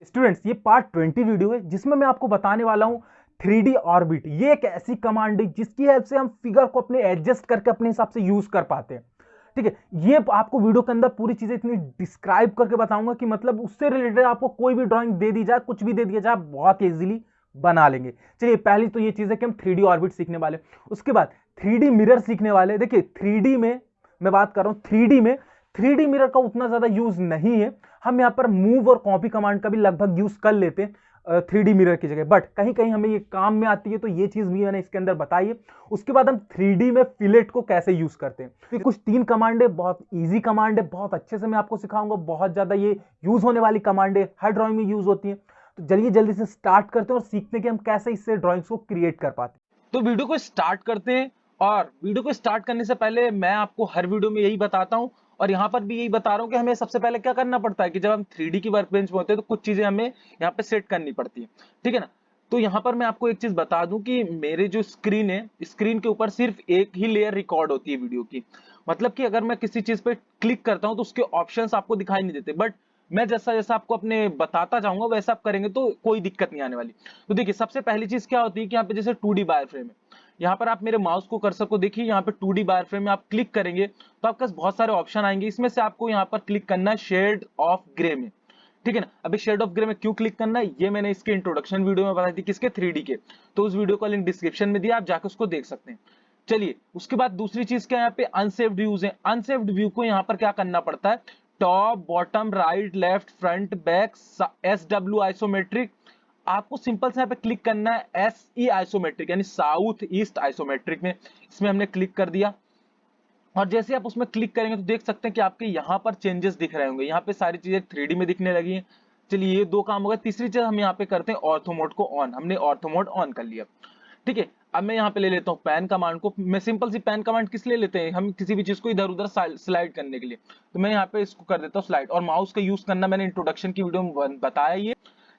Students, ये part 20 video है जिसमें मैं आपको बताने वाला हूं 3D ऑर्बिट। ये एक ऐसी कमांड है जिसकी हेल्प से हम फिगर को अपने एडजस्ट करके अपने हिसाब से यूज कर पाते हैं। ठीक है, ये आपको वीडियो के अंदर पूरी चीजें इतनी डिस्क्राइब करके बताऊंगा कि मतलब उससे रिलेटेड आपको कोई भी ड्राइंग दे दी जाए, कुछ भी दे दिया जाए, बहुत इजीली बना लेंगे। चलिए, पहली तो ये चीज है कि हम 3D ऑर्बिट सीखने वाले। उसके बाद 3D मिरर सीखने वाले। देखिए, 3D में मैं बात कर रहा हूं, 3D में 3D मिरर का उतना ज्यादा यूज नहीं है। हम यहाँ पर मूव और कॉपी कमांड का भी लगभग यूज कर लेते हैं 3D मिरर की जगह, बट कहीं कहीं हमें ये काम में आती है, तो ये चीज भी मैंने इसके अंदर बताई है। उसके बाद हम 3D में फिलेट को कैसे यूज करते हैं। तो कुछ 3 कमांड है, बहुत इजी कमांड है, बहुत अच्छे से मैं आपको सिखाऊंगा। बहुत ज्यादा ये यूज होने वाली कमांड है, हर ड्राइंग में यूज होती है। तो चलिए जल्दी से स्टार्ट करते हैं और सीखते हैं कि हम कैसे इससे ड्राइंग्स को क्रिएट कर पाते हैं। तो वीडियो को स्टार्ट करते हैं। और वीडियो को स्टार्ट करने से पहले मैं आपको हर वीडियो में यही बताता हूं और यहाँ पर भी यही बता रहा हूं कि हमें सबसे पहले क्या करना पड़ता है कि जब हम 3D की वर्कबेंच में होते हैं तो कुछ चीजें हमें यहाँ पे सेट करनी पड़ती है। ठीक है ना। तो यहाँ पर मैं आपको एक चीज बता दूं कि मेरे जो स्क्रीन है, स्क्रीन के ऊपर सिर्फ एक ही लेयर रिकॉर्ड होती है वीडियो की। मतलब कि अगर मैं किसी चीज पे क्लिक करता हूं तो उसके ऑप्शंस आपको दिखाई नहीं देते, बट मैं जैसा जैसा आपको अपने बताता जाऊंगा वैसा आप करेंगे तो कोई दिक्कत नहीं आने वाली। तो देखिए, सबसे पहली चीज क्या होती है कि यहाँ पे जैसे 2D वायर फ्रेम है। यहाँ पर आप मेरे माउस को कर्सर को देखिए, यहाँ पे 2D वायर फ्रेम में आप क्लिक करेंगे तो आपके पास बहुत सारे ऑप्शन आएंगे। इसमें से आपको यहाँ पर क्लिक करना है शेड ऑफ ग्रे में। ठीक है ना। अभी शेड ऑफ ग्रे में क्यों क्लिक करना है ये मैंने इसके इंट्रोडक्शन वीडियो में बताई थी, किसके 3D के। तो उस वीडियो का लिंक डिस्क्रिप्शन में दिया, आप जाकर उसको देख सकते हैं। चलिए, उसके बाद दूसरी चीज क्या है, यहाँ पे अनसेव्ड व्यूज है। अनसेव्ड व्यू को यहाँ पर क्या करना पड़ता है, top bottom right left front back SW isometric. आपको सिंपल से यहाँ पे क्लिक करना है SE आइसोमेट्रिक, यानी साउथ ईस्ट आइसोमेट्रिक में। इसमें हमने क्लिक कर दिया और जैसे आप उसमें क्लिक करेंगे तो देख सकते हैं कि आपके यहाँ पर चेंजेस दिख रहे होंगे। यहाँ पे सारी चीजें 3D में दिखने लगी हैं। चलिए, ये 2 काम हो गए। तीसरी चीज हम यहाँ पे करते हैं ऑर्थो मोड को ऑन। हमने ऑर्थो मोड ऑन कर लिया। ठीक है। अब मैं यहाँ पे ले लेता हूँ पैन कमांड को। मैं सिंपल सी पैन कमांड किस लिए लेते हैं, हम किसी भी चीज को इधर उधर स्लाइड करने के लिए। तो मैं यहाँ पे इसको कर देता हूँ स्लाइड, और माउस का यूज करना मैंने इंट्रोडक्शन की वीडियो में बताया ये।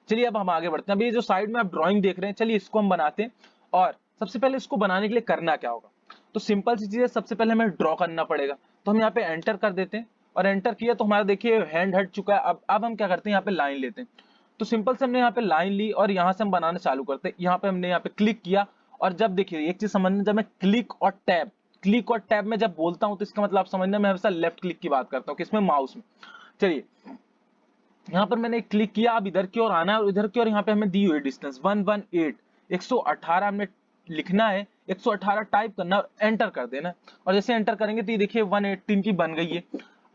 चलिए, अब हम आगे बढ़ते हैं। अब ये जो साइड में आप ड्राइंग देख रहे हैं, चलिए इसको हम बनाते हैं। और सबसे पहले इसको बनाने के लिए करना क्या होगा, तो सिंपल सी चीज है, सबसे पहले हमें ड्रॉ करना पड़ेगा। तो हम यहाँ पे एंटर कर देते हैं और एंटर किया तो हमारा देखिए हैंड हट चुका है। अब हम क्या करते हैं, यहाँ पे लाइन लेते हैं। तो सिंपल से हमने यहाँ पे लाइन ली और यहाँ से हम बनाना चालू करते हैं। यहाँ पे हमने यहाँ पे क्लिक किया और जब देखिए एक चीज समझना, जब मैं क्लिक और टैब में जब बोलता हूँ तो इसका मतलब आप समझना, मैं हमेशा लेफ्ट क्लिक की बात करता हूँ, किसमें, माउस में। चलिए, यहाँ पर मैंने क्लिक किया, अब इधर की ओर आना है और इधर की ओर यहाँ पे हमें दी हुई डिस्टेंस 118 118 हमने लिखना है। 118 टाइप करना और एंटर कर देना। और जैसे एंटर करेंगे तो ये देखिए 118 की बन गई है।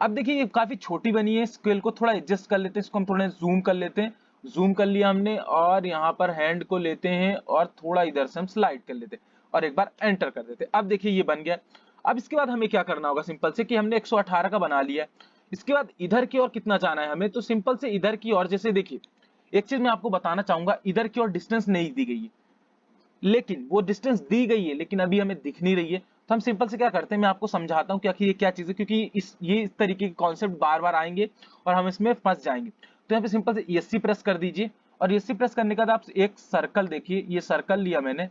अब देखिए ये काफी छोटी बनी है, स्केल को थोड़ा एडजस्ट कर लेते हैं, इसको हम थोड़ा जूम कर लेते हैं। जूम कर लिया हमने और यहाँ पर हैंड को लेते हैं और थोड़ा इधर से हम स्लाइड कर लेते हैं और एक बार एंटर कर देते हैं। अब देखिए ये बन गया। अब इसके बाद हमें क्या करना होगा, सिंपल से कि हमने 118 का बना लिया है। इसके बाद इधर की ओर कितना जाना है हमें, तो सिंपल से इधर की ओर, जैसे देखिए एक चीज मैं आपको बताना चाहूंगा, इधर की ओर डिस्टेंस नहीं दी गई है, लेकिन वो डिस्टेंस दी गई है लेकिन अभी हमें दिख नहीं रही है। तो हम सिंपल से क्या करते हैं, मैं आपको समझाता हूँ कि आखिर ये क्या चीज है, क्योंकि इस तरीके के कॉन्सेप्ट बार बार आएंगे और हम इसमें फंस जाएंगे। तो यहाँ पे सिंपल से ESC प्रेस कर दीजिए और ESC प्रेस करने के बाद आप एक सर्कल देखिए, ये सर्कल लिया मैंने,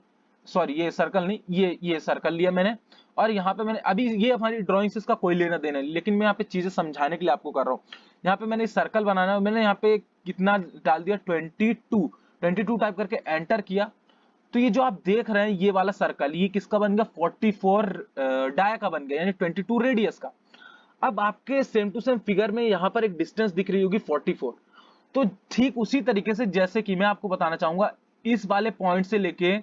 सॉरी ये सर्कल नहीं, ये सर्कल लिया मैंने। और यहाँ पे मैंने अभी, ये हमारी ड्राइंग से इसका कोई लेना देना नहीं, लेकिन मैं यहाँ पे चीजें समझाने के लिए आपको कर रहा हूँ। यहाँ पे मैंने सर्कल बनाना है, मैंने यहाँ पे कितना डाल दिया, 22 टाइप करके एंटर किया। तो ये जो आप देख रहे हैं ये वाला सर्कल, ये किसका बन गया, 44 डाया का बन गया, यानी 22 रेडियस का। अब आपके सेम टू सेम फिगर में यहाँ पर एक डिस्टेंस दिख रही होगी 44। तो ठीक उसी तरीके से जैसे कि मैं आपको बताना चाहूंगा, इस वाले पॉइंट से लेके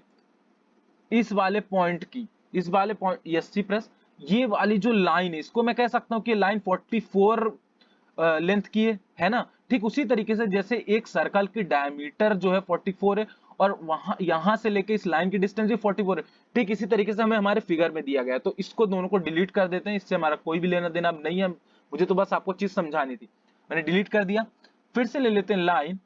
इस वाले पॉइंट की, इस वाले पॉइंट ESC प्रेस, ये वाली जो लाइन है इसको मैं कह सकता हूँ कि लाइन 44 लेंथ की है ना। ठीक उसी तरीके से जैसे एक सर्कल की डायमीटर जो है 44 है और वहां यहां से लेके इस लाइन की डिस्टेंस भी 44 है, ठीक इसी तरीके से हमें हमारे फिगर में दिया गया है। तो इसको दोनों को डिलीट कर देते हैं, इससे हमारा कोई भी लेना देना अब नहीं है। मुझे तो बस आपको चीज समझानी थी, मैंने डिलीट कर दिया। फिर से ले लेते हैं लाइन,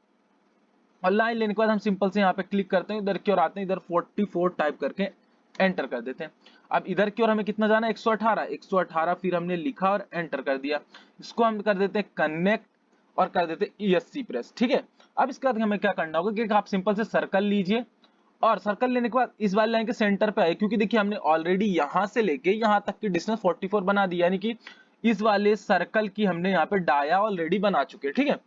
और लाइन लेने के बाद हम सिंपल से यहाँ पे क्लिक करते हैं, इधर की ओर आते हैं, इधर 44 टाइप करके एंटर कर देते हैं। अब इधर की ओर हमें कितना जाना है, 118 फिर हमने लिखा और एंटर कर दिया। इसको हम कर देते हैं कनेक्ट और कर देते हैं ESC प्रेस। ठीक है। अब इसके बाद हमें क्या करना होगा कि आप सिंपल से सर्कल लीजिए और सर्कल लेने के बाद इस वाली लाइन के सेंटर पे आए, क्योंकि देखिए हमने ऑलरेडी यहां से लेके यहां तक की डिस्टेंस 44 बना दी, यानी कि इस वाले सर्कल की हमने यहाँ पे डाया ऑलरेडी बना चुके। ठीक है।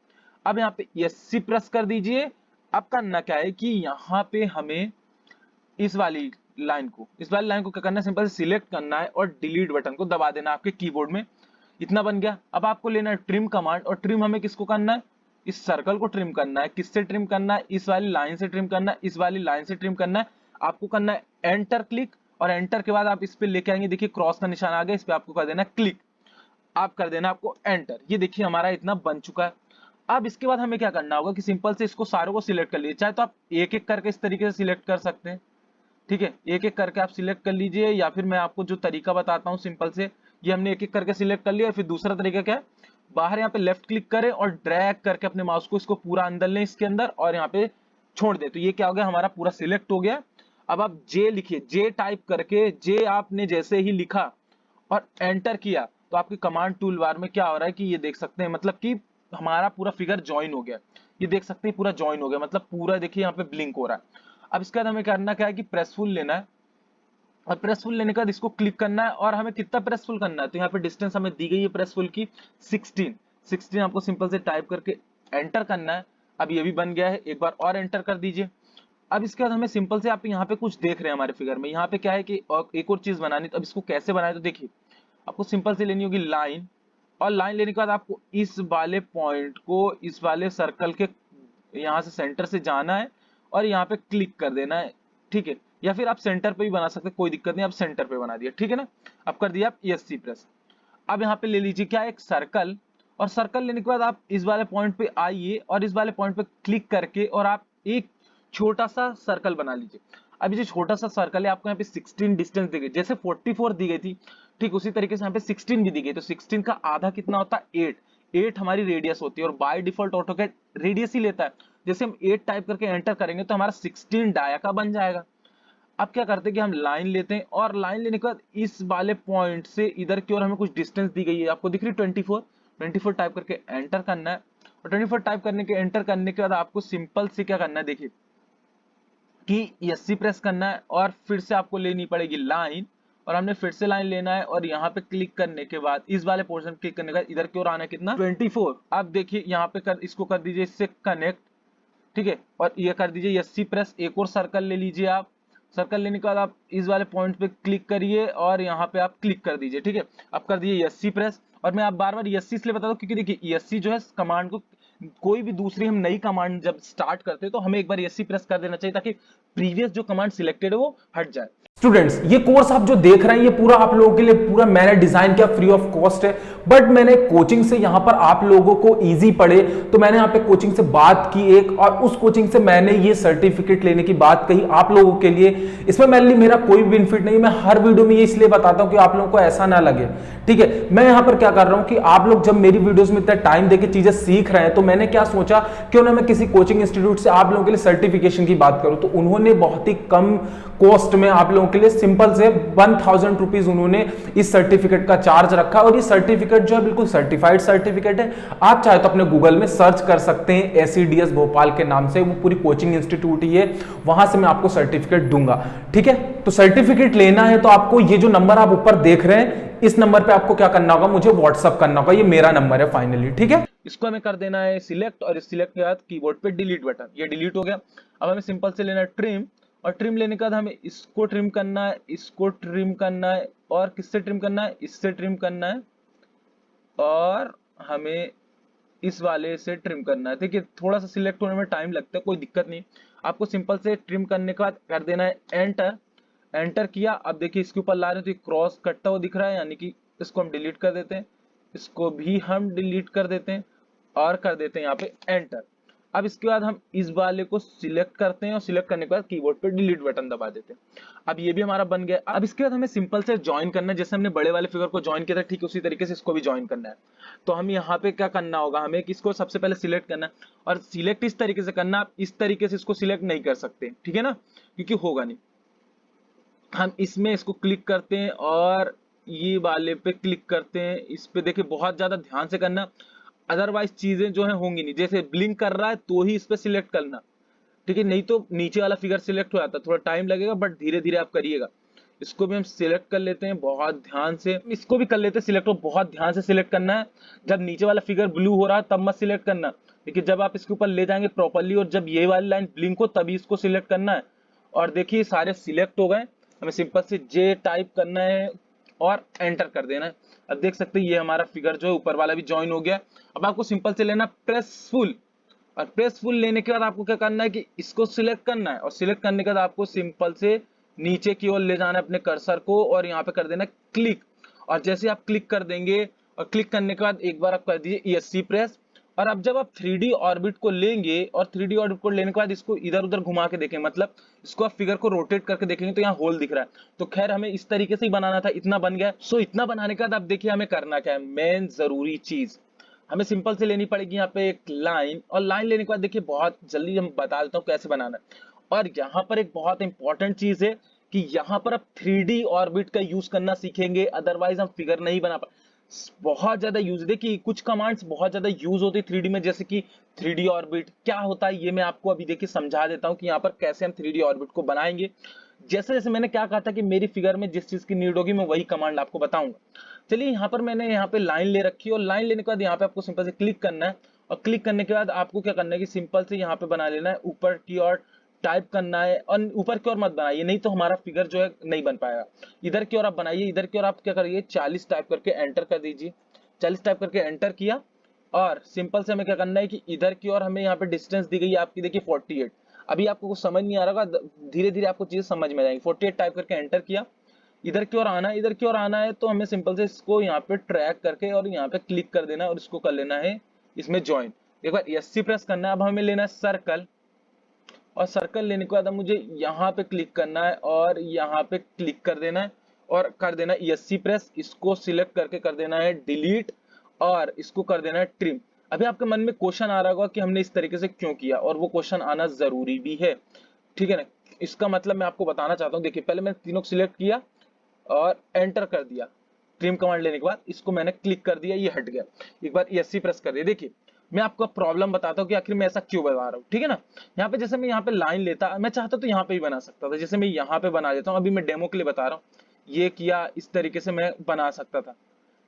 अब यहाँ पे ESC प्रेस कर दीजिए। अब करना क्या है कि यहाँ पे हमें इस वाली लाइन को क्या करना है, सिंपल से सिलेक्ट करना है और डिलीट बटन को दबा देना आपके कीबोर्ड में। इतना बन गया। अब आपको लेना है ट्रिम कमांड, और ट्रिम हमें किसको करना है, इस सर्कल को ट्रिम करना है। किससे ट्रिम करना है, इस वाली लाइन से ट्रिम करना है, इस वाली लाइन से ट्रिम करना है। आपको करना है एंटर क्लिक, और एंटर के बाद आप इस पे लेके आएंगे, देखिए क्रॉस का निशान आ गया, इस पे आपको कर देना क्लिक, आप कर देना आपको एंटर। ये देखिए हमारा इतना बन चुका है। अब इसके बाद हमें क्या करना होगा कि सिंपल से इसको सारों को सिलेक्ट कर लीजिए, चाहे तो आप एक एक करके इस तरीके से सिलेक्ट कर सकते हैं, ठीक है, एक एक करके आप सिलेक्ट कर लीजिए, या फिर मैं आपको जो तरीका बताता हूँ सिंपल से, ये हमने एक एक करके सिलेक्ट कर लिया। फिर दूसरा तरीका क्या है, बाहर यहाँ पे लेफ्ट क्लिक करें और ड्रैग करके अपने माउस को इसको पूरा अंदर लें इसके अंदर, और यहाँ पे छोड़ दे, तो ये क्या हो गया, हमारा पूरा सिलेक्ट हो गया। अब आप जे लिखिए, जे टाइप करके, जे आपने जैसे ही लिखा और एंटर किया, तो आपके कमांड टूल बार में क्या हो रहा है कि ये देख सकते हैं, मतलब कि हमारा पूरा फिगर ज्वाइन हो गया। ये देख सकते हैं पूरा ज्वाइन हो गया, मतलब पूरा देखिए यहाँ पे ब्लिंक हो रहा है। अब इसके बाद हमें करना क्या है कि प्रेसफुल लेना है, और प्रेसफुल लेने के बाद इसको क्लिक करना है, और हमें कितना प्रेसफुल करना है, तो यहाँ पे डिस्टेंस हमें दी गई है प्रेसफुल की 16 आपको सिंपल से टाइप करके एंटर करना है। अब ये भी बन गया है, एक बार और एंटर कर दीजिए। अब इसके बाद हमें सिंपल से, आप यहाँ पे कुछ देख रहे हैं हमारे फिगर में, यहाँ पे क्या है कि एक और चीज बनानी, तो अब इसको कैसे बनाए, तो देखिए आपको सिंपल से लेनी होगी लाइन, और लाइन लेने के बाद आपको इस वाले पॉइंट को इस वाले सर्कल के यहाँ से सेंटर से जाना है और यहाँ पे क्लिक कर देना है, ठीक है, या फिर आप सेंटर पे भी बना सकते हैं, कोई दिक्कत नहीं, आप सेंटर पे बना दिया, ठीक है ना। अब कर दिया आप ESC प्रेस। अब यहाँ पे ले लीजिए क्या, एक सर्कल, और सर्कल लेने के बाद आप इस वाले पॉइंट पे आइए और इस वाले पॉइंट पे क्लिक करके और आप एक छोटा सा सर्कल बना लीजिए। अब ये जो छोटा सा सर्कल है, आपको यहाँ पे 16 डिस्टेंस दी गई, जैसे 44 दी गई थी, ठीक उसी तरीके से यहाँ पे 16 भी दी गई, तो 16 का आधा कितना होता है, 8 हमारी रेडियस होती है, और बाय डिफॉल्ट ऑटोकैड रेडियस ही लेता है। जैसे हम 8 टाइप करके एंटर करेंगे तो हमारा 16 डाया का बन जाएगा। अब क्या करते हैं कि हम लाइन लेते हैं, और लाइन लेने के बाद इस वाले पॉइंट से इधर की ओर हमें कुछ डिस्टेंस दी गई है, आपको दिख रही है 24 टाइप करके एंटर करना है। और 24 टाइप करने के एंटर करने के बाद आपको सिंपल से क्या करना है, देखिए कि ESC प्रेस करना है, और फिर से आपको लेनी पड़ेगी लाइन, और हमने फिर से लाइन लेना है, और यहाँ पे क्लिक करने के बाद इस वाले पोर्शन क्लिक करने के बाद इधर की ओर आना है कितना, 24। अब देखिए यहाँ पे इसको कर दीजिए इससे कनेक्ट, ठीक है, और ये कर दीजिए ESC प्रेस। एक और सर्कल ले लीजिए आप, सर्कल लेने के बाद आप इस वाले पॉइंट पे क्लिक करिए और यहाँ पे आप क्लिक कर दीजिए, ठीक है। अब कर दीजिए ESC प्रेस, और मैं आप बार बार ESC इसलिए बता दूं क्योंकि देखिए ESC जो है कमांड को, कोई भी दूसरी हम नई कमांड जब स्टार्ट करते हैं तो हमें एक बार ESC प्रेस कर देना चाहिए, ताकि प्रीवियस जो कमांड सिलेक्टेड है वो हट जाए। स्टूडेंट्स, ये कोर्स आप जो देख रहे हैं ये पूरा आप लोगों के लिए पूरा मैंने डिजाइन किया, फ्री ऑफ कॉस्ट है, बट मैंने कोचिंग से यहां पर आप लोगों को इजी पड़े तो मैंने यहां पे कोचिंग से बात की एक, और उस कोचिंग से मैंने ये सर्टिफिकेट लेने की बात कही आप लोगों के लिए। इसमें मेनली मेरा कोई बेनिफिट नहीं, मैं हर वीडियो में ये इसलिए बताता हूं कि आप लोगों को ऐसा ना लगे, ठीक है। मैं यहां पर क्या कर रहा हूं कि आप लोग जब मेरी वीडियोस में इतना टाइम देके चीजें सीख रहे हैं, तो मैंने क्या सोचा क्यों ना मैं किसी कोचिंग इंस्टीट्यूट से आप लोगों के लिए सर्टिफिकेशन की बात करूं, तो उन्होंने बहुत ही कम कॉस्ट में आप लोगों के लिए सिंपल से 1000 रुपीज उन्होंने इस सर्टिफिकेट का चार्ज रखा, और ये सर्टिफिकेट जो है बिल्कुल सर्टिफाइड सर्टिफिकेट है। आप चाहे तो अपने गूगल में सर्च कर सकते हैं SEDS भोपाल के नाम से, वो पूरी कोचिंग इंस्टीट्यूट ही है, वहां से मैं आपको सर्टिफिकेट दूंगा, ठीक है। तो सर्टिफिकेट लेना है तो आपको ये जो नंबर आप ऊपर देख रहे हैं, इस नंबर पे आपको क्या करना होगा, मुझे व्हाट्सअप करना होगा, ये मेरा नंबर है फाइनली, ठीक है। इसको हमें कर देना है सिलेक्ट, और इस सिलेक्ट के बाद कीबोर्ड पे डिलीट बटन, ये डिलीट हो गया। अब हमें सिंपल से लेना है ट्रिम, और ट्रिम लेने के बाद हमें इसको ट्रिम करना है, इसको ट्रिम करना है, और किससे ट्रिम करना है, इससे ट्रिम करना है, और हमें इस वाले से ट्रिम करना है। देखिए थोड़ा सा सिलेक्ट होने में टाइम लगता है, कोई दिक्कत नहीं। आपको सिंपल से ट्रिम करने के बाद कर देना है एंटर, एंटर किया। अब देखिए इसके ऊपर ला रहे हो तो क्रॉस कटता हुआ दिख रहा है, यानी कि इसको हम डिलीट कर देते हैं, इसको भी हम डिलीट कर देते हैं, और कर देते हैं यहाँ पे एंटर। अब इसके बाद हम इस वाले को सिलेक्ट करते हैं, और सिलेक्ट करने के बाद कीबोर्ड पे डिलीट बटन दबा देते हैं। अब ये भी हमारा बन गया। अब इसके बाद हमें सिंपल से ज्वाइन करना है, जैसे हमने बड़े वाले फिगर को ज्वाइन किया था ठीक उसी तरीके से इसको भी ज्वाइन करना है। तो हम यहाँ पे क्या करना होगा, हमें किसको सबसे पहले सिलेक्ट करना है, और सिलेक्ट इस तरीके से करना, आप इस तरीके से इसको सिलेक्ट नहीं कर सकते, ठीक है ना, क्योंकि होगा नहीं। हम इसमें इसको क्लिक करते हैं और ये वाले पे क्लिक करते हैं, इस पे देखिए बहुत ज्यादा ध्यान से करना, अदरवाइज चीजें जो है होंगी नहीं। जैसे ब्लिंक कर रहा है तो ही इस पे सिलेक्ट करना, ठीक है, नहीं तो नीचे वाला फिगर सिलेक्ट हो जाता है, थोड़ा टाइम लगेगा बट धीरे धीरे आप करिएगा। इसको भी हम सिलेक्ट कर लेते हैं बहुत ध्यान से, इसको भी कर लेते हैं सिलेक्ट, बहुत ध्यान से सिलेक्ट करना है। जब नीचे वाला फिगर ब्लू हो रहा है तब मत सिलेक्ट करना, देखिए जब आप इसके ऊपर ले जाएंगे प्रॉपरली और जब ये वाली लाइन ब्लिंक हो तभी इसको सिलेक्ट करना है। और देखिए सारे सिलेक्ट हो गए, हमें सिंपल से जे टाइप करना है और एंटर कर देना है। अब देख सकते हैं ये हमारा फिगर जो है ऊपर वाला भी ज्वाइन हो गया। अब आपको सिंपल से लेना प्रेस फुल, और प्रेस फुल लेने के बाद आपको क्या करना है कि इसको सिलेक्ट करना है, और सिलेक्ट करने के बाद आपको सिंपल से नीचे की ओर ले जाना है अपने कर्सर को और यहाँ पे कर देना क्लिक। और जैसे आप क्लिक कर देंगे और क्लिक करने के बाद एक बार आप कर दीजिए ESC प्रेस। और अब जब आप 3D ऑर्बिट को लेंगे और 3D ऑर्बिट को लेने के बाद इसको इधर उधर घुमा के देखें, मतलब इसको आप फिगर को रोटेट करके देखेंगे तो यहाँ होल दिख रहा है। तो खैर हमें इस तरीके से ही बनाना था, इतना बन गया। सो इतना बनाने के बाद अब देखिए हमें करना क्या है, मेन जरूरी चीज हमें सिंपल से लेनी पड़ेगी यहाँ पे एक लाइन। और लाइन लेने के बाद देखिए बहुत जल्दी हम बता देता हूँ कैसे बनाना है। और यहाँ पर एक बहुत इंपॉर्टेंट चीज है कि यहाँ पर आप 3D ऑर्बिट का यूज करना सीखेंगे, अदरवाइज हम फिगर नहीं बना पा। बहुत ज्यादा यूज, देखिए कुछ कमांड्स बहुत ज्यादा यूज होती है 3D में, जैसे कि 3D ऑर्बिट क्या होता है ये मैं आपको अभी देखिए समझा देता हूँ कि यहाँ पर कैसे हम 3D ऑर्बिट को बनाएंगे। जैसे जैसे मैंने क्या कहा था कि मेरी फिगर में जिस चीज की नीड होगी मैं वही कमांड आपको बताऊंगा। चलिए यहाँ पर मैंने यहाँ पे लाइन ले रखी है, और लाइन लेने के बाद यहाँ पे आपको सिंपल से क्लिक करना है। और क्लिक करने के बाद आपको क्या करना है कि सिंपल से यहाँ पे बना लेना है, ऊपर की ओर टाइप करना है। और ऊपर की ओर मत बनाइए, नहीं तो हमारा फिगर जो है नहीं बन पाएगा। इधर की ओर आप बनाइए, इधर की ओर आप क्या करिए 40 टाइप करके एंटर कर दीजिए। 40 टाइप करके एंटर किया और सिंपल से हमें क्या करना है कि इधर की ओर हमें यहाँ पे डिस्टेंस दी गई है आपकी, देखिए 48। अभी आपको कुछ समझ नहीं आ रहा होगा, धीरे धीरे आपको चीजें समझ में आएंगी। 48 टाइप करके एंटर किया, इधर की ओर आना है, इधर की ओर आना है तो हमें सिंपल से इसको यहाँ पे ट्रैक करके और यहाँ पे क्लिक कर देना है और इसको कर लेना है इसमें ज्वाइन। एक बार ESC प्रेस करना है। अब हमें लेना है सर्कल, और सर्कल लेने के बाद अब मुझे यहाँ पे क्लिक करना है और यहाँ पे क्लिक कर देना है और कर देना है ESC प्रेस। इसको सिलेक्ट करके कर देना है डिलीट और इसको कर देना है ट्रिम। अभी आपके मन में क्वेश्चन आ रहा होगा कि हमने इस तरीके से क्यों किया, और वो क्वेश्चन आना जरूरी भी है, ठीक है ना। इसका मतलब मैं आपको बताना चाहता हूँ, देखिए पहले मैंने तीनों को सिलेक्ट किया और एंटर कर दिया। ट्रिम कमांड लेने के बाद इसको मैंने क्लिक कर दिया, ये हट गया। एक बार ESC प्रेस कर दिया। देखिए मैं आपको प्रॉब्लम बताता हूँ कि आखिर मैं ऐसा क्यों बता रहा हूँ, ठीक है ना। यहाँ पे जैसे मैं यहाँ पे लाइन लेता, मैं चाहता तो यहाँ पे ही बना सकता था, जैसे मैं यहाँ पे बना देता हूँ। अभी मैं डेमो के लिए बता रहा हूँ, ये किया, इस तरीके से मैं बना सकता था,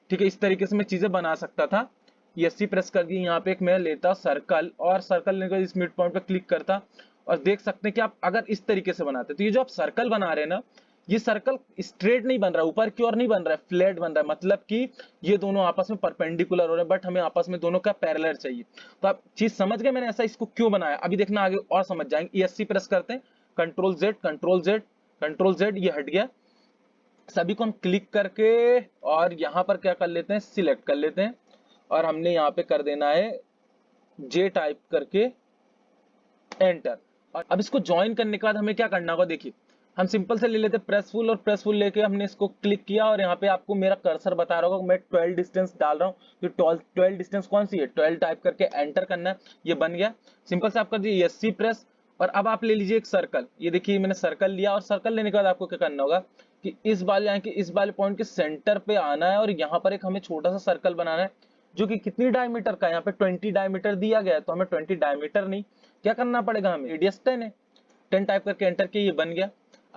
ठीक है, इस तरीके से मैं चीजें बना सकता था। ESC प्रेस कर दिए, यहाँ पे एक मैं लेता सर्कल, और सर्कल लेकर इस मिड पॉइंट पे क्लिक करता, और देख सकते हैं कि आप अगर इस तरीके से बनाते तो ये जो आप सर्कल बना रहे हैं ना, ये सर्कल स्ट्रेट नहीं बन रहा, ऊपर की ओर नहीं बन रहा है, फ्लैट बन रहा है। मतलब कि ये दोनों आपस में परपेंडिकुलर हो रहे हैं, बट हमें आपस में दोनों का पैरेलल चाहिए। तो आप चीज समझ गए मैंने ऐसा इसको क्यों बनाया। अभी देखना आगे और समझ जाएंगे। ESC प्रेस करते हैं, control Z control Z control Z, ये हट गया। सभी को हम क्लिक करके और यहाँ पर क्या कर लेते हैं, सिलेक्ट कर लेते हैं, और हमने यहाँ पे कर देना है जे टाइप करके एंटर। और अब इसको ज्वाइन करने के बाद हमें क्या करना होगा, देखिए हम सिंपल से ले लेते हैं प्रेसफुल, और प्रेसफुल लेके हमने इसको क्लिक किया, और यहाँ पे आपको मेरा कर्सर बता रहा होगा मैं 12 डिस्टेंस डाल रहा हूँ। तो 12 डिस्टेंस कौन सी है, 12 टाइप करके एंटर करना है, ये बन गया। सिंपल से आप कर दीजिए ESC प्रेस। और अब आप ले लीजिए एक सर्कल, ये देखिए मैंने सर्कल लिया, और सर्कल लेने के बाद आपको क्या करना होगा कि इस वाले पॉइंट के सेंटर पे आना है, और यहाँ पर एक हमें छोटा सा सर्कल बनाना है जो कि कितनी डायमीटर का है, यहाँ पे 20 डायमीटर दिया गया है, तो हमें 20 डायमीटर नहीं, क्या करना पड़ेगा हमें, रेडियस 10 है, 10 टाइप करके एंटर किया, ये बन गया।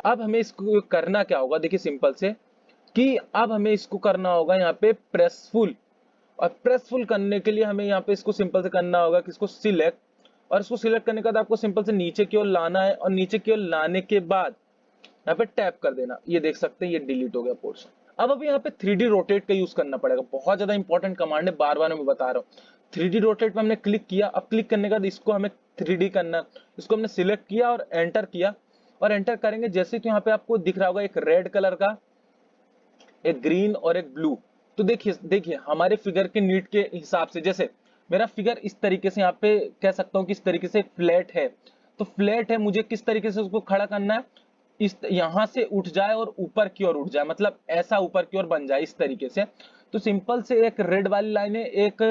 अब हमें इसको करना क्या होगा, देखिए सिंपल से कि अब हमें इसको करना होगा यहाँ पे प्रेसफुल, और प्रेसफुल करने के लिए हमें यहाँ पे इसको सिंपल से करना होगा कि इसको सिलेक्ट, और इसको सिलेक्ट करने के बाद आपको सिंपल से नीचे की ओर लाना है, और नीचे की ओर लाने के बाद यहाँ पे टैप कर देना। ये देख सकते हैं ये डिलीट हो गया पोर्शन। अब अभी यहाँ पे 3D रोटेट का यूज करना पड़ेगा, बहुत ज्यादा इंपॉर्टेंट कमांड है, बार बार मैं बता रहा हूँ। 3D रोटेट पे हमने क्लिक किया, अब क्लिक करने के बाद इसको हमें 3D करना, इसको हमने सिलेक्ट किया और एंटर किया, और एंटर करेंगे जैसे कि यहाँ पे आपको दिख रहा होगा एक रेड कलर का, एक ग्रीन और एक ब्लू। तो देखिए देखिए हमारे फिगर के नीड के हिसाब से, जैसे मेरा फिगर इस तरीके से यहाँ पे कह सकता हूँ कि इस तरीके से फ्लैट है, तो फ्लैट है, मुझे किस तरीके से उसको खड़ा करना है, इस यहां से उठ जाए और ऊपर की ओर उठ जाए, मतलब ऐसा ऊपर की ओर बन जाए इस तरीके से। तो सिंपल से एक रेड वाली लाइन है, एक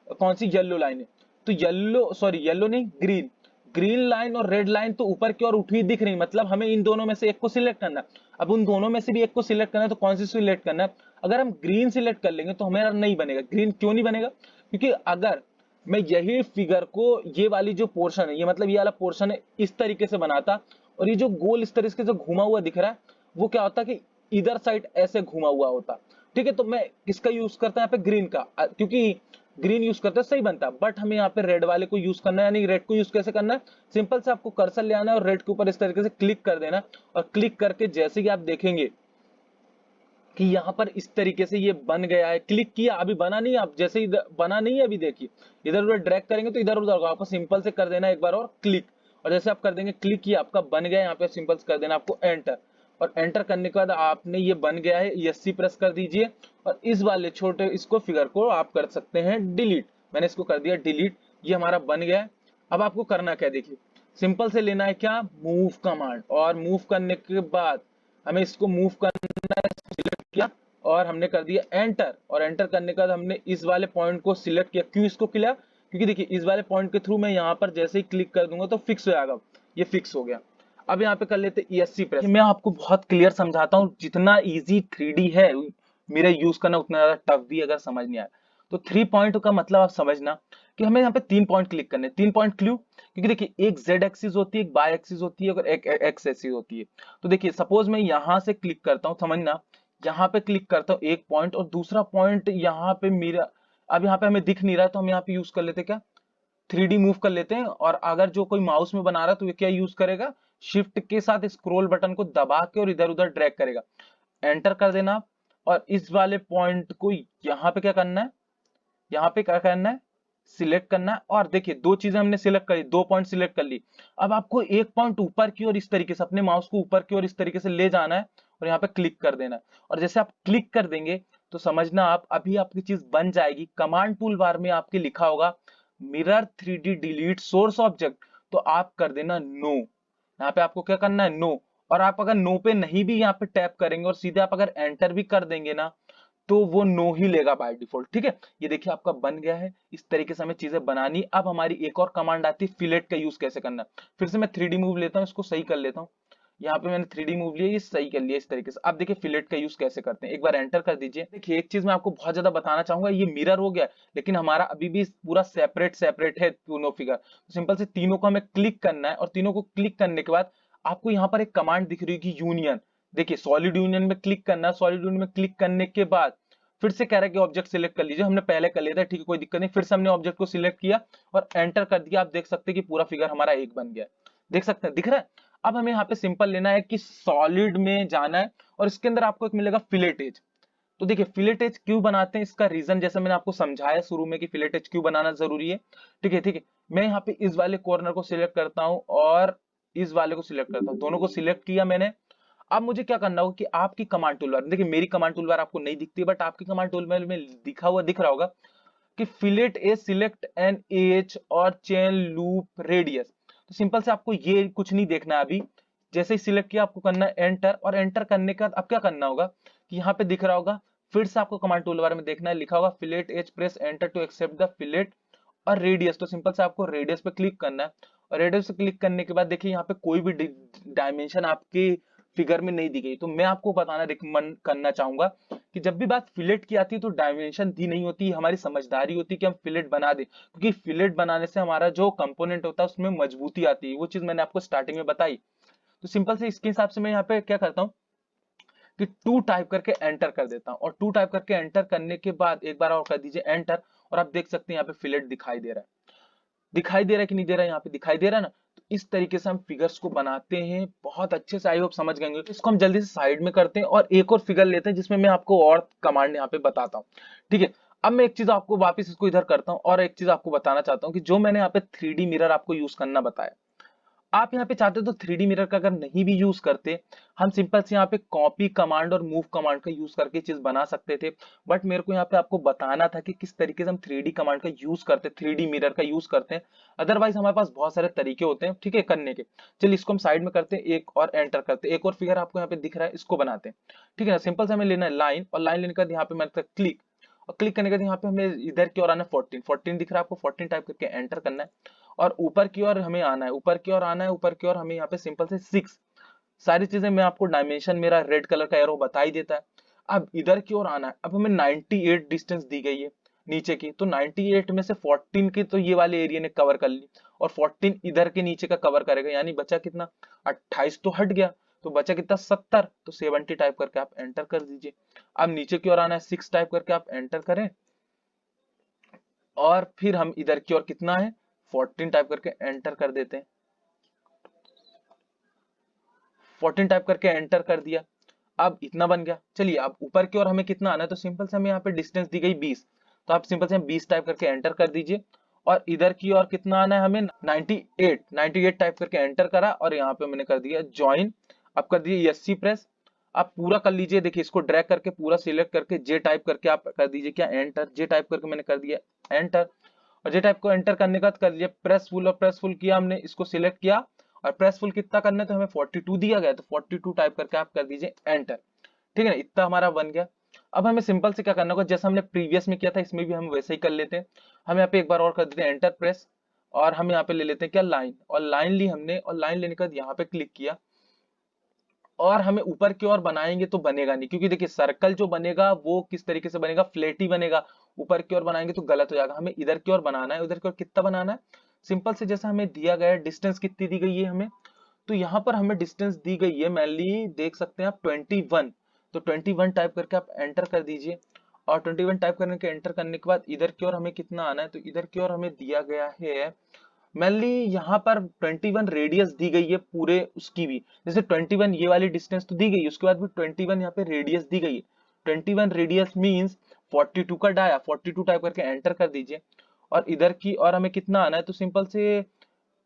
कौन सी येलो लाइन है, तो येलो सॉरी येलो नहीं ग्रीन, ग्रीन लाइन और रेड लाइन तो ऊपर की ओर उठी दिख रही, मतलब हमें इन दोनों में से एक को सिलेक्ट करना है। अब उन दोनों में से भी एक को सिलेक्ट करना है, तो कौन सी सिलेक्ट करना है, अगर हम ग्रीन सिलेक्ट कर लेंगे तो हमारा नहीं बनेगा। ग्रीन क्यों नहीं बनेगा, क्योंकि अगर मैं यही फिगर को ये वाली जो पोर्शन है, ये मतलब ये वाला पोर्शन है, इस तरीके से बनाता, और ये जो गोल इस तरीके से घुमा हुआ दिख रहा है, वो क्या होता कि इधर साइड ऐसे घुमा हुआ होता, ठीक है। तो मैं किसका यूज करता हूं यहाँ पे, ग्रीन का, क्योंकि ग्रीन यूज करते हैं सही बनता है, बट हमें यहाँ पे रेड वाले को यूज करना है। यानी रेड को यूज कैसे करना है, सिंपल से आपको कर्सर ले आना है और रेड के ऊपर इस तरीके से क्लिक कर देना, और क्लिक करके जैसे कि आप देखेंगे कि यहाँ पर इस तरीके से ये बन गया है। क्लिक किया, अभी बना नहीं, आप जैसे ही बना नहीं है, अभी देखिए इधर उधर ड्रैग करेंगे तो इधर उधर होगा। आपको सिंपल से कर देना एक बार और क्लिक, और जैसे आप कर देंगे क्लिक किया, आपका बन गया। यहाँ पे सिंपल से कर देना आपको एंटर, और एंटर करने के बाद आपने ये बन गया है, ESC प्रेस कर दीजिए, और इस वाले छोटे इसको फिगर को आप कर सकते हैं डिलीट। मैंने इसको कर दिया डिलीट, ये हमारा बन गया है। अब आपको करना क्या है, देखिए सिंपल से लेना है क्या, मूव कमांड, और मूव करने के बाद हमें इसको मूव करना है, सिलेक्ट किया और हमने कर दिया एंटर, और एंटर करने के बाद हमने इस वाले पॉइंट को सिलेक्ट किया। क्यों इसको किया, क्योंकि देखिए इस वाले पॉइंट के थ्रू मैं यहाँ पर जैसे ही क्लिक कर दूंगा तो फिक्स हो जाएगा, ये फिक्स हो गया। अब यहाँ पे कर लेते ESC प्रेस। मैं आपको बहुत क्लियर समझाता हूँ, जितना इजी 3D है मेरा यूज करना उतना ज्यादा टफ भी अगर समझ नहीं आया तो। 3 पॉइंट का मतलब आप समझना कि हमें यहाँ पे 3 पॉइंट क्लिक करने, 3 पॉइंट क्यों, क्योंकि देखिए एक Z एक्सिस होती है, एक Y एक्सिस होती है, और एक X एक्सिस होती है। तो देखिए सपोज मैं यहाँ से क्लिक करता हूँ, समझना यहाँ पे क्लिक करता हूँ एक पॉइंट, और दूसरा पॉइंट यहाँ पे मेरा, अब यहाँ पे हमें दिख नहीं रहा है तो हम यहाँ पे यूज कर लेते क्या, 3D मूव कर लेते हैं। और अगर जो कोई माउस में बना रहा है तो ये क्या यूज करेगा, शिफ्ट के साथ स्क्रॉल बटन को दबा के और इधर उधर ड्रैग करेगा, एंटर कर देना आप। और इस वाले पॉइंट को यहाँ पे क्या करना है, यहाँ पे क्या करना है, सिलेक्ट करना है। और देखिए दो चीजें हमने सिलेक्ट करी, 2 पॉइंट सिलेक्ट कर ली। अब आपको एक पॉइंट ऊपर की ओर इस तरीके से अपने माउस को ऊपर की ओर इस तरीके से ले जाना है, और यहाँ पे क्लिक कर देना है। और जैसे आप क्लिक कर देंगे तो समझना आप अभी आपकी चीज बन जाएगी। कमांड टूल बार में आपके लिखा होगा mirror 3D delete source object, तो आप कर देना नो। यहाँ पे आपको क्या करना है, नो। और आप अगर नो पे नहीं भी यहाँ पे टैप करेंगे और सीधे आप अगर एंटर भी कर देंगे ना, तो वो नो ही लेगा बाय डिफॉल्ट। ठीक है, ये देखिए आपका बन गया है। इस तरीके से हमें चीजें बनानी। अब हमारी एक और कमांड आती है फिलेट का यूज कैसे करना। फिर से मैं 3D मूव लेता हूँ, इसको सही कर लेता हूँ। यहाँ पे मैंने 3D मूव लिया, ये सही कर लिया इस तरीके से। अब देखिए फिलेट का यूज कैसे करते हैं, एक बार एंटर कर दीजिए। देखिए एक चीज मैं आपको बहुत ज्यादा बताना चाहूंगा, ये मिरर हो गया लेकिन हमारा अभी भी पूरा सेपरेट सेपरेट है दोनों फिगर। तो सिंपल से तीनों को हमें क्लिक करना है, और तीनों को क्लिक करने के बाद आपको यहाँ पर एक कमांड दिख रही है यूनियन। देखिए सॉलिड यूनियन में क्लिक करना है। सॉलिड यूनियन में क्लिक करने के बाद फिर से कह रहा है कि ऑब्जेक्ट सिलेक्ट कर लीजिए, हमने पहले कर लिया था, ठीक है कोई दिक्कत नहीं। फिर से हमने ऑब्जेक्ट को सिलेक्ट किया और एंटर कर दिया। आप देख सकते हैं कि पूरा फिगर हमारा एक बन गया, देख सकते हैं, दिख रहा है। अब हमें यहाँ पे सिंपल लेना है कि सॉलिड में जाना है, और इसके अंदर आपको एक मिलेगा फिलेट एज। तो देखिए फिलेट एज क्यों बनाते हैं, इसका रीजन जैसे मैंने आपको समझाया शुरू में कि फिलेट एज क्यों बनाना जरूरी है। ठीक है ठीक है, मैं यहाँ पे इस वाले कॉर्नर को सिलेक्ट करता हूँ और इस वाले को सिलेक्ट करता हूँ, दोनों को सिलेक्ट किया मैंने। अब मुझे क्या करना होगा कि आपकी कमांड टूलबार, देखिए मेरी कमांड टूलबार आपको नहीं दिखती बट आपकी कमांड टूलबार में दिखा हुआ दिख रहा होगा कि fillet a select an edge और चेन लूप रेडियस। तो सिंपल से आपको ये कुछ नहीं देखना है अभी। जैसे ही सिलेक्ट किया आपको करना है एंटर, और एंटर करने के बाद अब क्या करना होगा कि यहाँ पे दिख रहा होगा, फिर से आपको कमांड टूलबार में देखना है, लिखा होगा fillet edge, press enter to accept the fillet और रेडियस। तो सिंपल से आपको रेडियस पे क्लिक करना है, और रेडियस पे क्लिक करने के बाद देखिए यहाँ पे कोई भी डायमेंशन आपके फिगर में नहीं दी गई। तो मैं आपको बताना रिकमेंड करना चाहूंगा कि जब भी बात फिलेट की आती है तो डायमेंशन दी नहीं होती, हमारी समझदारी होती है कि हम फिलेट बना दें, क्योंकि फिलेट बनाने से हमारा जो कंपोनेंट होता है उसमें मजबूती आती है। वो चीज मैंने आपको स्टार्टिंग में बताई। तो सिंपल से इसके हिसाब से मैं यहाँ पे क्या करता हूँ कि 2 टाइप करके एंटर कर देता हूँ, और 2 टाइप करके एंटर करने के बाद एक बार और कर दीजिए एंटर, और आप देख सकते हैं यहाँ पे फिलेट दिखाई दे रहा है। दिखाई दे रहा है कि नहीं दे रहा है, यहाँ पे दिखाई दे रहा है ना। तो इस तरीके से हम फिगर्स को बनाते हैं बहुत अच्छे से। आई होप समझ गए। इसको हम जल्दी से साइड में करते हैं और एक और फिगर लेते हैं जिसमें मैं आपको और कमांड यहाँ पे बताता हूँ। ठीक है, अब मैं एक चीज आपको वापस इसको इधर करता हूँ और एक चीज आपको बताना चाहता हूँ कि जो मैंने यहाँ पे 3D मिरर आपको यूज करना बताया, आप यहाँ पे चाहते तो 3D मिरर का अगर नहीं भी यूज करते, हम सिंपल से यहाँ पे कॉपी कमांड और मूव कमांड का यूज करके चीज बना सकते थे। बट मेरे को यहाँ पे आपको बताना था कि किस तरीके से हम 3D कमांड का यूज करते हैं, 3D मिरर का यूज करते हैं। अदरवाइज हमारे पास बहुत सारे तरीके होते हैं, ठीक है, करने के। चलिए इसको हम साइड में करते हैं, एक और एंटर करते हैं। एक और फिगर आपको यहाँ पे दिख रहा है, इसको बनाते हैं। ठीक है ना, सिंपल से हमें लेना है लाइन, और लाइन लेने के बाद यहाँ पे मैं क्लिक, और क्लिक करने के बाद यहाँ पे हमें इधर की ओर आना है 14 14 दिख रहा है आपको, 14 टाइप करके एंटर करना है। और ऊपर की ओर हमें आना है, ऊपर की ओर आना है, ऊपर की ओर हमें यहाँ पे सिंपल से 6। सारी चीजें मैं आपको डायमेंशन मेरा रेड कलर का एरो बता ही देता है। अब इधर की ओर आना है, अब हमें 98 डिस्टेंस दी गई है नीचे की, तो 98 में से 14 की तो ये वाले एरिया ने कवर कर ली, और 14 इधर के नीचे का कवर करेगा, यानी बचा कितना, 28 तो हट गया, तो बचा कितना 70। तो 70 टाइप करके आप एंटर कर दीजिए। अब नीचे की ओर आना है, 6 टाइप करके आप एंटर करें, और फिर हम इधर की ओर कितना है 14 टाइप करके एंटर कर देते हैं। 14 टाइप करके एंटर कर दिया। अब इतना बन गया। चलिए अब ऊपर की ओर हमें कितना आना है, तो सिंपल से हमें यहाँ पे डिस्टेंस दी गई 20, तो आप सिंपल से 20 टाइप करके एंटर कर दीजिए। और इधर की ओर कितना आना है हमें 98 टाइप करके एंटर करा और यहाँ पे मैंने कर दिया ज्वाइन। अब कर दिए एससी प्रेस। आप पूरा कर लीजिए, देखिए इसको ड्रैग करके पूरा सिलेक्ट करके जे टाइप करके आप कर दीजिए क्या एंटर। जे टाइप करके मैंने कर दिया एंटर। और जे टाइप को एंटर करने का कर लिया प्रेस फुल, और प्रेस फुल किया हमने, इसको सिलेक्ट किया और प्रेस फुल कितना करना है, तो हमें 42 दिया गया, तो 42 टाइप करके आप कर दीजिए एंटर। ठीक है ना, इतना हमारा बन गया। अब हमें सिंपल से क्या करना होगा, जैसा हमने प्रीवियस में किया था इसमें भी हम वैसे ही कर लेते हैं। हम यहाँ पे एक बार और कर देते हैं एंटर प्रेस, और हम यहाँ पे ले लेते हैं क्या लाइन, और लाइन ली हमने, और लाइन लेने के बाद यहाँ पे क्लिक किया। और हमें ऊपर की ओर बनाएंगे तो बनेगा नहीं, क्योंकि देखिए सर्कल जो बनेगा वो किस तरीके से बनेगा, फ्लैट ही बनेगा। ऊपर की ओर बनाएंगे तो गलत हो जाएगा। हमें इधर की ओर बनाना है। उधर की ओर कितना बनाना है, सिंपल से जैसा हमें दिया गया है, डिस्टेंस कितनी दी गई है हमें, तो यहाँ पर हमें डिस्टेंस दी गई है मैनली देख सकते हैं आप 21। तो 21 टाइप करके आप एंटर कर दीजिए। और 21 टाइप करने के एंटर करने के बाद इधर की ओर हमें कितना आना है, तो इधर की ओर हमें दिया गया है मैनली यहाँ पर 21 रेडियस दी गई है पूरे उसकी भी। जैसे 21 ये वाली डिस्टेंस तो दी गई है, उसके बाद भी 21 यहाँ पे रेडियस दी गई है। 21 रेडियस मींस 42 का डाया, 42 टाइप करके एंटर कर दीजिए। और इधर की और हमें कितना आना है, तो सिंपल से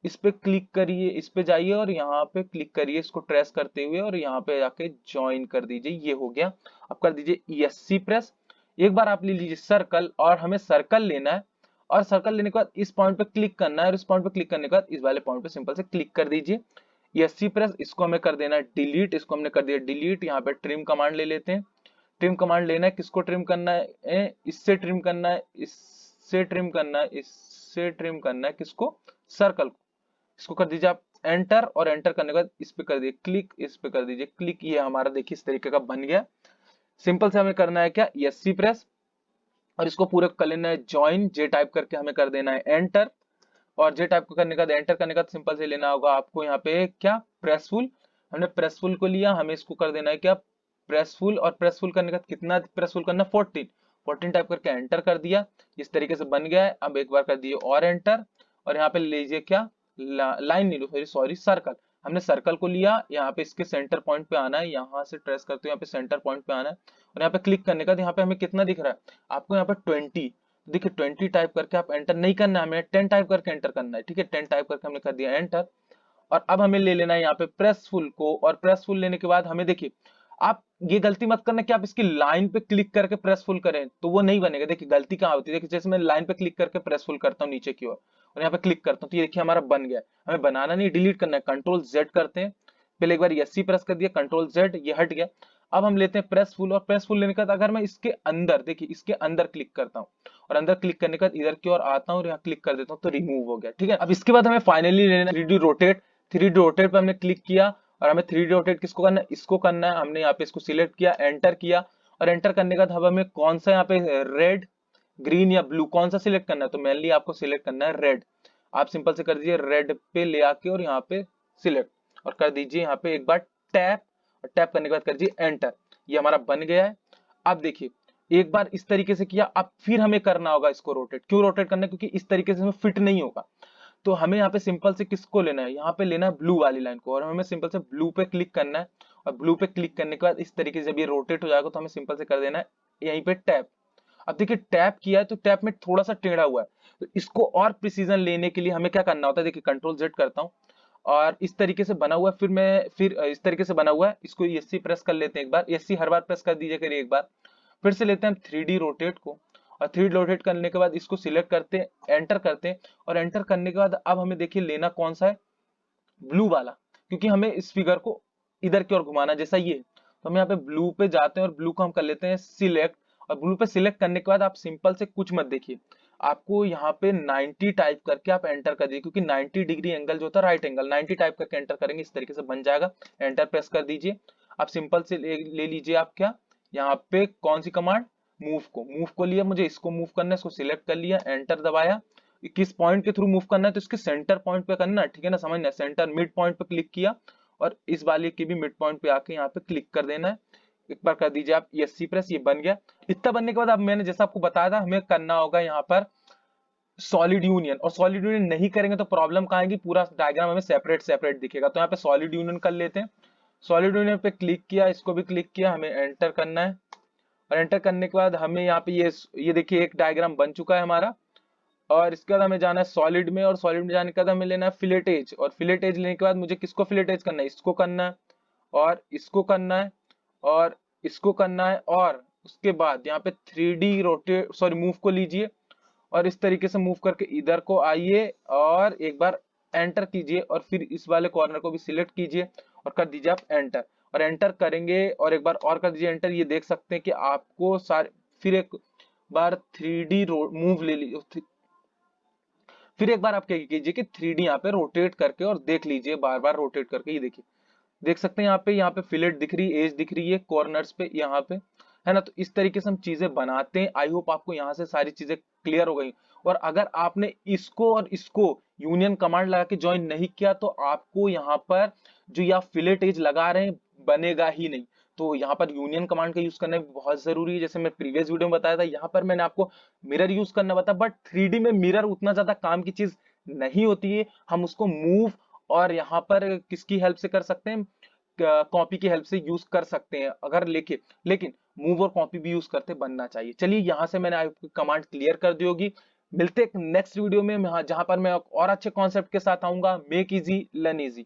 इस पे क्लिक करिए, इस पे जाइए और यहाँ पे क्लिक करिए इसको ट्रेस करते हुए, और यहाँ पे जाके ज्वाइन कर दीजिए। ये हो गया। अब कर दीजिए ESC प्रेस। एक बार आप ले लीजिए सर्कल, और हमें सर्कल लेना है। और सर्कल लेने के बाद इस पॉइंट पे क्लिक करना है, और इस पॉइंट पे क्लिक करने के बाद इस वाले पॉइंट पे सिंपल से क्लिक कर दीजिए। ESC प्रेस, इसको हमें कर देना है डिलीट, इसको हमने कर दिया डिलीट। यहाँ पे ट्रिम कमांड ले लेते हैं। ट्रिम कमांड लेना है, किसको ट्रिम करना है, इससे ट्रिम करना है, इससे ट्रिम करना है, इससे ट्रिम करना है, किसको, सर्कल को। इसको कर दीजिए आप एंटर, और एंटर करने के बाद इस पे कर दीजिए क्लिक, इस पे कर दीजिए क्लिक। ये हमारा देखिए इस तरीके का बन गया। सिंपल से हमें करना है क्या, ESC प्रेस, और इसको पूरे कर लेना है ज्वाइन। जे टाइप करके हमें कर देना है एंटर। और जे टाइप को करने का एंटर करने का सिंपल से लेना होगा आपको यहाँ पे क्या, प्रेसफुल। हमने प्रेसफुल को लिया, हमें इसको कर देना है क्या, प्रेसफुल। और प्रेसफुल करने का कितना प्रेसफुल करना, 14 टाइप करके एंटर कर दिया। इस तरीके से बन गया है। अब एक बार कर दिए और एंटर, और यहाँ पे लीजिए क्या, लाइन नहीं लो, सॉरी सर्कल। हमने सर्कल को लिया, यहाँ पे इसके सेंटर पॉइंट पे आना है, यहाँ से ट्रेस करते हुए यहाँ पे सेंटर पॉइंट पे आना है। और यहाँ पे क्लिक करने का, यहाँ पे हमें कितना दिख रहा है आपको, यहाँ पे 20। देखिए 20 टाइप करके आप एंटर नहीं करना है, हमें 10 टाइप करके एंटर करना है। ठीक है, 10 टाइप करके हमने कर दिया एंटर। और अब हमें ले लेना है यहाँ पे प्रेस फुल को, और प्रेस फुल लेने के बाद हमें देखिए, आप ये गलती मत करना कि आप इसकी लाइन पे क्लिक करके प्रेस फुल करें, तो वो नहीं बनेगा। देखिए गलती कहाँ होती है, देखिए जैसे मैं लाइन पे क्लिक करके प्रेस फुल करता हूँ नीचे की ओर, और यहाँ पे क्लिक करता हूँ, तो ये देखिए हमारा बन गया। हमें बनाना नहीं, डिलीट करना है, कंट्रोल जेड करते हैं। पहले एक बार ESC प्रेस कर दिया, कंट्रोल जेड, ये हट गया। अब हम लेते हैं प्रेस फुल, और प्रेस फुल लेने के बाद अगर मैं इसके अंदर, देखिए इसके अंदर क्लिक करता हूँ, और अंदर क्लिक करने के बाद इधर की ओर आता हूँ और यहाँ क्लिक कर देता हूँ, तो रिमूव हो गया। ठीक है, अब इसके बाद हमें फाइनली लेना 3D रोटेट। 3D रोटेट पे हमने क्लिक किया, और हमें 3D रोटेट किसको करना है, इसको करना है। हमने यहाँ पे इसको सिलेक्ट किया, एंटर किया, और एंटर करने के बाद अब हमें कौन सा यहाँ पे रेड, ग्रीन या ब्लू कौन सा सिलेक्ट करना है, तो मेनली आपको सिलेक्ट करना है रेड। आप सिंपल से कर दीजिए रेड पे ले आके, और यहाँ पे सिलेक्ट, और कर दीजिए यहाँ पे एक बार टैप, और टैप करने के बाद कर दीजिए एंटर। ये हमारा बन गया है। अब देखिए एक बार इस तरीके से किया, अब फिर हमें करना होगा इसको रोटेट। क्यों रोटेट करना है, क्योंकि इस तरीके से फिट नहीं होगा। तो हमें यहाँ पे सिंपल से किसको लेना है, यहाँ पे लेना है ब्लू वाली लाइन को, और हमें सिंपल से ब्लू पे क्लिक करना है। और ब्लू पे क्लिक करने के बाद इस तरीके से जब ये रोटेट हो जाएगा, तो हमें सिंपल से कर देना है यहीं पे टैप। अब देखिए टैप किया है, तो टैप में थोड़ा सा टेढ़ा हुआ है, तो इसको और प्रिसीजन लेने के लिए हमें क्या करना होता है, देखिए कंट्रोल जेड करता हूँ, और इस तरीके से बना हुआ है। फिर इस तरीके से बना हुआ है, इसको ESC प्रेस कर लेते हैं एक बार। ESC हर बार प्रेस कर दीजिए करिए एक बार। फिर से लेते हैं हम 3D रोटेट को, और 3D रोटेट करने के बाद इसको सिलेक्ट करते हैं, एंटर करते हैं। और एंटर करने के बाद अब हमें देखिए लेना कौन सा है, ब्लू वाला, क्योंकि हमें इस फिगर को इधर की ओर घुमाना जैसा ये है। तो हम यहाँ पे ब्लू पे जाते हैं, और ब्लू को हम कर लेते हैं सिलेक्ट। और ब्लू पे सिलेक्ट करने के बाद आप सिंपल से कुछ मत देखिए, आपको यहाँ पे 90 टाइप करके आप एंटर कर दीजिए, क्योंकि 90 डिग्री एंगल जो होता है राइट एंगल, 90 टाइप करके एंटर करेंगे, इस तरीके से बन जाएगा। एंटर प्रेस कर दीजिए। आप सिंपल से ले लीजिए आप क्या, यहाँ पे कौन सी कमांड, मूव को लिया, मुझे इसको मूव करना है, इसको सिलेक्ट कर लिया, एंटर दबाया। किस पॉइंट के थ्रू मूव करना है, तो इसके सेंटर पॉइंट पे करना है। ठीक है ना, समझना, सेंटर मिड पॉइंट पे क्लिक किया, और इस वाले के भी मिड पॉइंट पे आके यहाँ पे क्लिक कर देना है। एक बार कर दीजिए आप ESC प्रेस, ये बन गया। इतना बनने के बाद अब मैंने जैसा आपको बताया था, हमें करना होगा यहाँ पर सॉलिड यूनियन, और सॉलिड यूनियन नहीं करेंगे तो प्रॉब्लम कहाँ आएगी, पूरा डायग्राम हमें सेपरेट सेपरेट दिखेगा। तो यहाँ पे सॉलिड यूनियन कर लेते हैं। सॉलिड यूनियन पे क्लिक किया, इसको भी क्लिक किया, हमें एंटर करना है। और एंटर करने के बाद हमें यहाँ पे ये देखिए एक डायग्राम बन चुका है हमारा। और इसके बाद हमें जाना है सॉलिड में, और सॉलिड में जाने के बाद हमें लेना है फिलेट एज, और फिलेट एज लेने के बाद मुझे किसको फिलेट एज करना है, इसको करना है, और इसको करना है, और इसको करना है। और उसके बाद यहाँ पे 3D रोटेट सॉरी मूव को लीजिए, और इस तरीके से मूव करके इधर को आइए, और एक बार एंटर कीजिए, और फिर इस वाले कॉर्नर को भी सिलेक्ट कीजिए और कर दीजिए आप एंटर। और एंटर करेंगे और एक बार और कर दीजिए एंटर। ये देख सकते हैं कि आपको सारे फिर एक बार 3D मूव ले लीजिए, फिर एक बार आप क्या कीजिए कि 3D यहाँ पे रोटेट करके और देख लीजिए, बार बार रोटेट करके। ये देखिए, देख सकते हैं यहाँ पे फिलेट दिख रही है, एज दिख रही है कॉर्नर्स पे यहाँ पे, है ना। तो इस तरीके से हम चीजें बनाते हैं। आई होप आपको यहाँ से सारी चीजें क्लियर हो गई। और अगर आपने इसको और इसको यूनियन कमांड लगा के ज्वाइन नहीं किया तो आपको यहाँ पर जो या फिलेट एज लगा रहे हैं बनेगा ही नहीं। तो यहाँ पर यूनियन कमांड का यूज करना भी बहुत जरूरी है। जैसे मैं प्रीवियस वीडियो में बताया था, यहाँ पर मैंने आपको मिरर यूज करना बताया, बट 3D में मिरर उतना ज्यादा काम की चीज नहीं होती है। हम उसको मूव और यहाँ पर किसकी हेल्प से कर सकते हैं, कॉपी की हेल्प से यूज कर सकते हैं अगर लेकिन मूव और कॉपी भी यूज करते बनना चाहिए। चलिए, यहाँ से मैंने आपकी कमांड क्लियर कर दी होगी। मिलते हैं नेक्स्ट वीडियो में, जहां पर मैं और अच्छे कॉन्सेप्ट के साथ आऊंगा। Make easy learn easy.